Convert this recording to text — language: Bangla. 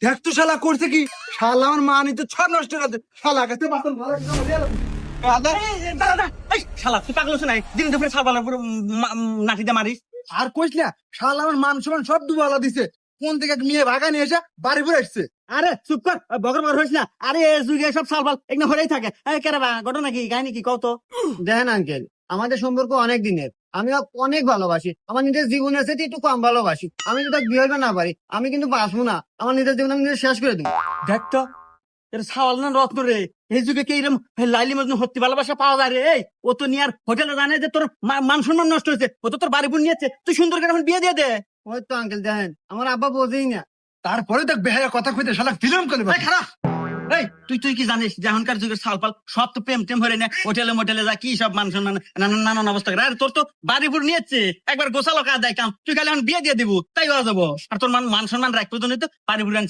দেখ তো শালা করছে কি, শালা আমার মা নিতে ছড় নষ্ট করে দে। শালা কাছে বাসন ভালো শালা তুই পাগল হচ্ছে নাই, দিন দুপুরে সালবালার পুরো নাটিতে মারিস। আর কইস না, শালা আমার মান সম্মান সব দুবালা দিছে। কোন থেকে এক মেয়ে ভাগা নিয়ে এসে বাড়ি পরে আসছে। আরে চুপ কর, বগর বগর হইস না। আরে এ যুগে সব সালবাল একদম হরেই থাকে। কেরে বা ঘটনা কি, কাহিনী কি কত? দেখেন আঙ্কেল, আমাদের সম্পর্ক অনেক দিনের। আমি ওকে অনেক ভালোবাসি, আমার নিজের জীবনের সাথে একটু কম ভালোবাসি। আমি যদি বিয়ে হইবে না পারি, আমি কিন্তু বাঁচবো না। আমার নিজের জীবন আমি নিজে শেষ করে দিব। দেখ তো, এর সাওয়াল না রত্ন রে। এই যুগে কি এরকম লাইলি মজনু সত্যি ভালোবাসা পাওয়া যায় রে? এই ও তো নিয়ার হোটেলে জানে যে তোর মান সম্মান নষ্ট হয়েছে, ও তো তোর বাড়ি বোন নিয়েছে। তুই সুন্দর করে এখন বিয়ে দিয়ে দে। ওই তো আঙ্কেল, দেখেন আমার আব্বা বোঝেই না। তারপরে দেখ বেহায়া কথা কইতে শালা ফিল্ম করে এই খারাপ। এই তুই কি জানিস যে এখনকার যুগের সালপাল সব তো প্রেম টেম হরে না, হোটেলে মোটেলে যা কি সব মান সম্মান নানান অবস্থা করে। আর তোর তো বাড়ি বোন নিয়েছে, একবার গোছালো কাজ দেয় কাম, তুই খালি এখন বিয়ে দিয়ে দিবু তাই হওয়া যাবো। আর তোর মান সম্মান রাখবো তো বাড়ি বোন আনছে।